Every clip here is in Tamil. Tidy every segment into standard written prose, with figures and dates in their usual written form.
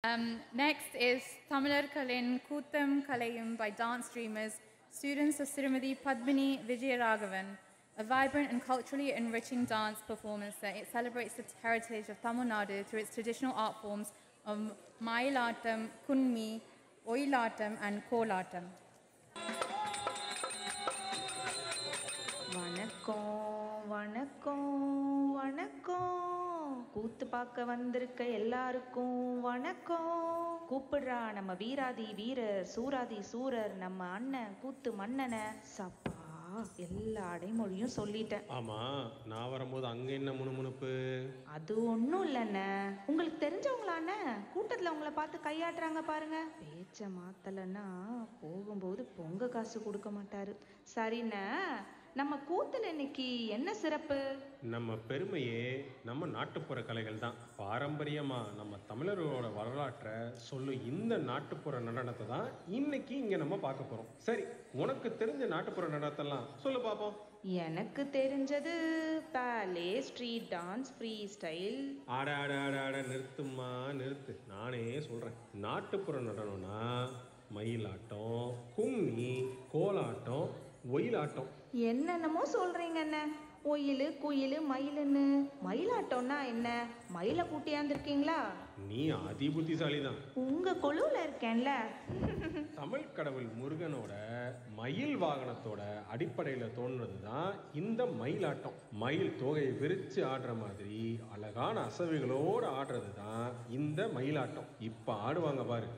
Next is Tamilar Kalin Kutham Kalayum by dance dreamers, students of Srimati Padmini Vijayaraghavan, a vibrant and culturally enriching dance performance that it celebrates the heritage of Tamil Nadu through its traditional art forms of Mayilattam, Kunmi, Oyilattam and Kolatam. வணக்கம் வணக்கம் வணக்கம் கூத்து பார்க்க வந்திருக்க எல்லாருக்கும் வணக்கம். கூப்பிடுறா நம்ம வீராதி வீரர் சூராதி சூரர் நம்ம அண்ணன் கூத்து மன்னனை. சப்பா எல்லா அடைமொழியும் சொல்லிட்டேன். ஆமா, நான் வரும்போது அங்க என்ன முணுமுணுப்பு? அது ஒன்றும் இல்லைண்ணே, உங்களுக்கு தெரிஞ்சவங்களாண்ணே கூட்டத்தில் உங்களை பார்த்து கையாட்டுறாங்க பாருங்க. பேச்ச மாத்தலைன்னா போகும்போது பொங்க காசு கொடுக்க மாட்டாரு. சரிண்ணே, நம்ம கூத்துல இன்னைக்கு என்ன சிறப்பு? நம்ம பெருமையே நம்ம நாட்டுப்புற கலைகள் தான். பாரம்பரியமா நம்ம தமிழர்களோட வரலாற்றை சொல்லும் இந்த நாட்டுப்புற நடனத்தை தான் இன்னைக்கு இங்க நம்ம பார்க்க போறோம். சரி, உனக்கு தெரிஞ்ச நாட்டுப்புற நடனத்தெல்லாம் சொல்லு பாப்போம். எனக்கு தெரிஞ்சது பேலே, ஸ்ட்ரீட் டான்ஸ், ஃப்ரீ ஸ்டைல். ஆட ஆட ஆட ஆட நிறுத்துமா நிறுத்து, நானே சொல்றேன். நாட்டுப்புற நடனம்னா மயிலாட்டம், கும்மி, கோலாட்டம், ஒயிலாட்டம். என்னென்னமோ சொல்றீங்க என்ன? ஒயில் குயில் மயிலுன்னு. மயிலாட்டம்னா என்ன? மயிலை கூட்டியாந்துருக்கீங்களா? நீ அதி புத்திசாலி தான். உங்க குழுல இருக்கேன்ல. தமிழ் கடவுள் முருகனோட மயில் வாகனத்தோட அடிப்படையில் தோன்றது தான் இந்த மயிலாட்டம். மயில் தோகையை விரிச்சு ஆடுற மாதிரி அழகான அசைவுகளோடு ஆடுறது தான் இந்த மயிலாட்டம். இப்போ ஆடுவாங்க பாரு.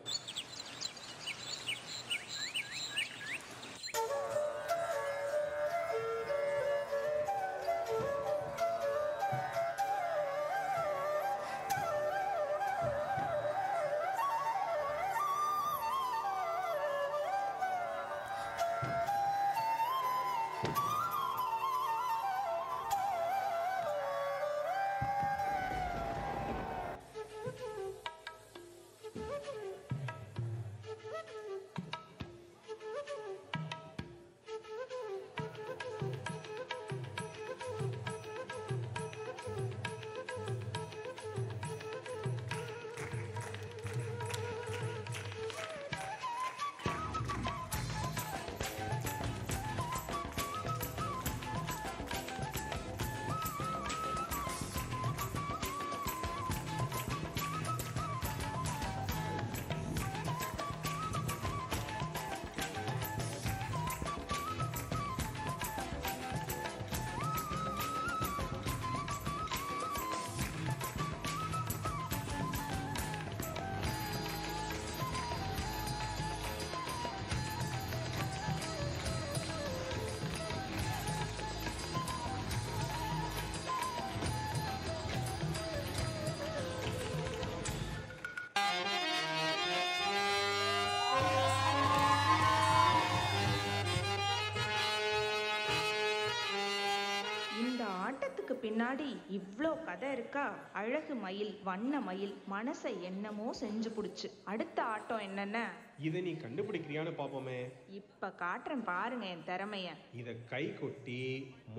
பின்னாடி இவ்ளோ கதை இருக்கா? அழகு மயில், வண்ண மயில் மனசை என்னமோ செஞ்சு புடிச்சு. அடுத்த ஆட்டம் என்னென்ன? இதை நீ கண்டுபிடிக்கிறியான்னு பாப்போமே. இப்ப காட்டுறேன் பாருங்க என் திறமைய. இத கை கொட்டி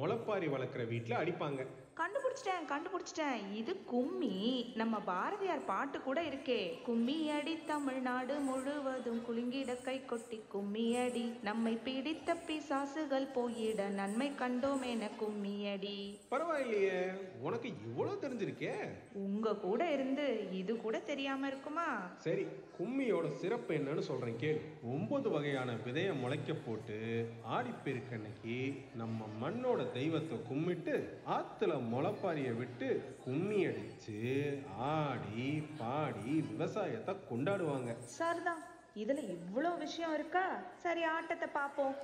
முளைப்பாரி வளர்க்குற வீட்டுல அடிப்பாங்க. கண்டுபிடிச்சிட்டேன். இது கும்மி. நம்ம பாரதியார் பாட்டு கூட இருக்கே, கும்மி அடி தமிழ்நாடு முழுவதும் குலுங்கிட கை கொட்டி கும்மி அடி, நம்மை பிடித்த பிசாசுகள் போயிட நன்மை கண்டோம் என கும்மி அடி. பரவாயில்லையே, உனக்கு இவ்வளவு தெரிஞ்சிருக்கே. உங்க கூட இருந்து இது கூட தெரியாம இருக்குமா? சரி, கும்மியோட சிறப்பு என்னன்னு சொல்றேன் கேளு. 9 வகையான விதைய முளைக்க போட்டு ஆடிப்பெருக்கன்னைக்கு நம்ம மண்ணோட தெய்வத்தை கும்பிட்டு ஆத்துல முளைப்பாரிய விட்டு கும்மி அடிச்சு ஆடி பாடி விவசாயத்தை கொண்டாடுவாங்க. சரிதான், இதுல இவ்வளவு விஷயம் இருக்கா? சரி, ஆட்டத்தை பாப்போம்.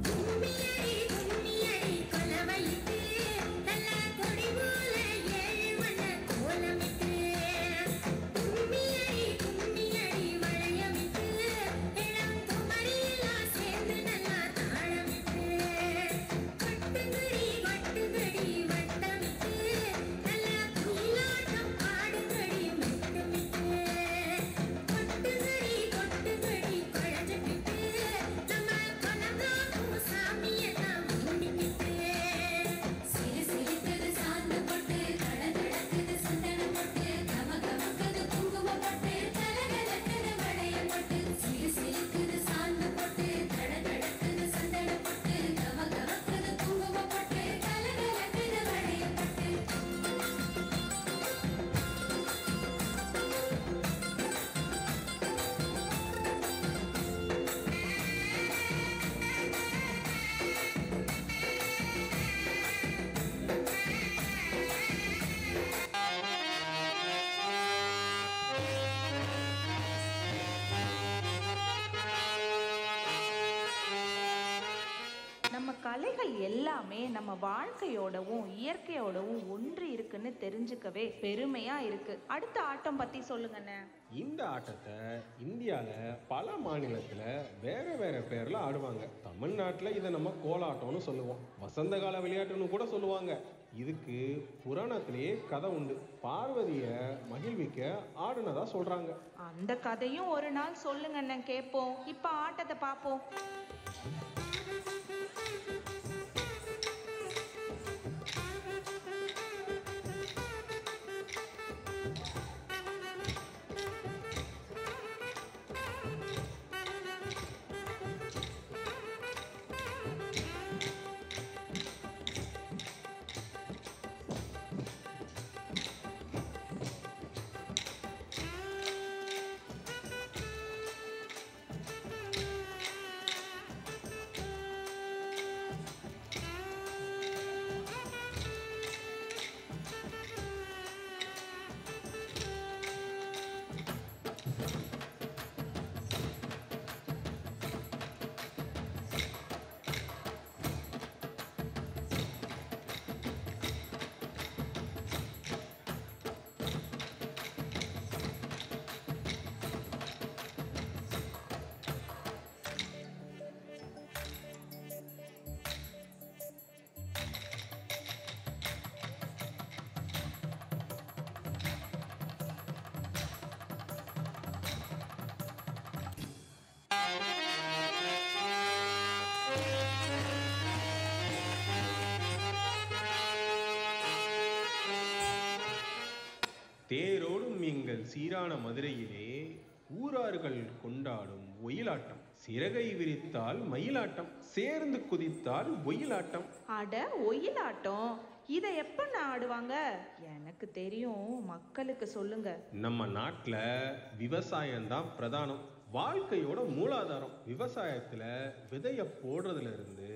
கும்மியடி கும்மியடி கொலவையிட்டு கலைகள் எல்லாமே நம்ம வாழ்க்கையோடவும் இயற்கையோடவும் ஒன்று இருக்குன்னு தெரிஞ்சுக்கவே பெருமையா இருக்கு. அடுத்த ஆட்டம் பத்தி சொல்லுங்கண்ணே. இந்த ஆட்டத்தை இந்தியாவில் பல மாநிலத்தில் வேற வேற பேரில் ஆடுவாங்க. தமிழ்நாட்டில் இதை நம்ம கோலாட்டம்னு சொல்லுவோம், வசந்த கால விளையாட்டுன்னு கூட சொல்லுவாங்க. இதுக்கு புராணத்திலேயே கதை உண்டு. பார்வதியை மகிழ்விக்க ஆடுனதா சொல்றாங்க. அந்த கதையும் ஒரு நாள் சொல்லுங்கண்ணே, கேட்போம். இப்ப ஆட்டத்தை பார்ப்போம். தேரோடும் எங்கள் சீரான மதுரையிலே ஊரார்கள் கொண்டாடும் ஒயிலாட்டம். சிறகை விரித்தால் மயிலாட்டம், சேர்ந்து குதித்தால் ஒயிலாட்டம். அட, ஒயிலாட்டம் இதை எப்ப ஆடுவாங்க? எனக்கு தெரியும், மக்களுக்கு சொல்லுங்க. நம்ம நாட்டில் விவசாயம்தான் பிரதானம், வாழ்க்கையோட மூலாதாரம். விவசாயத்தில் விதைய போடுறதுல இருந்து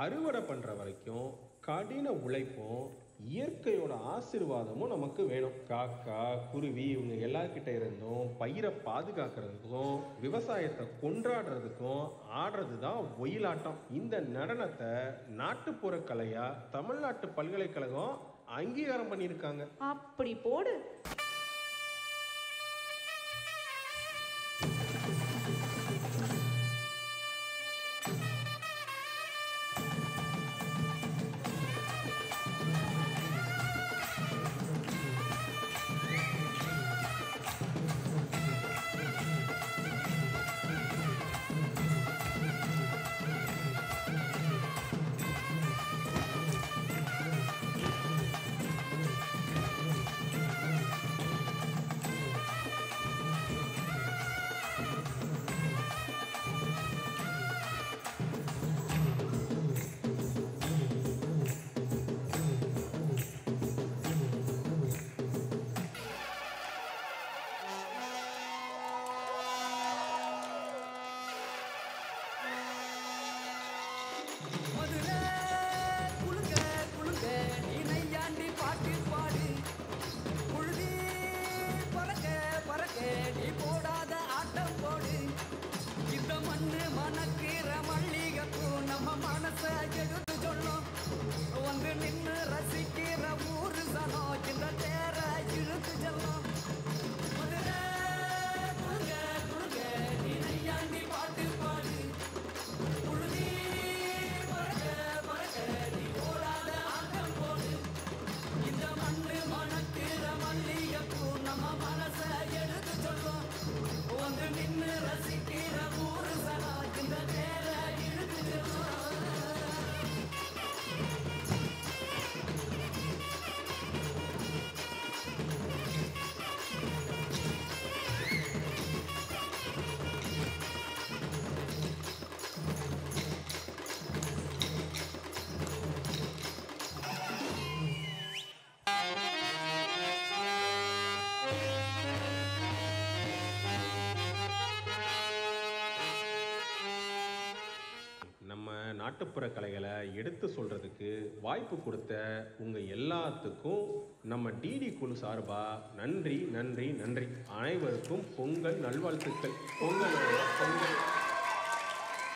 அறுவடை பண்ற வரைக்கும் கடின உழைப்பும் இயற்கையோட ஆசீர்வாதமும் நமக்கு வேணும். காக்கா, குருவி இவங்க எல்லார்கிட்ட இருந்தும் பயிரை பாதுகாக்கிறதுக்கும் விவசாயத்தை கொண்டாடுறதுக்கும் ஆடுறது தான் ஒயிலாட்டம். இந்த நடனத்தை நாட்டுப்புற கலையா தமிழ்நாட்டு பல்கலைக்கழகம் அங்கீகாரம் பண்ணியிருக்காங்க. அப்படி போடு. நாட்டுப்புற கலைகளை எடுத்து சொல்றதுக்கு வாய்ப்பு கொடுத்த உங்க எல்லாத்துக்கும் நம்ம டிடி குழு சார்பா நன்றி நன்றி நன்றி. அனைவருக்கும் பொங்கல் நல்வாழ்த்துக்கள். பொங்கல்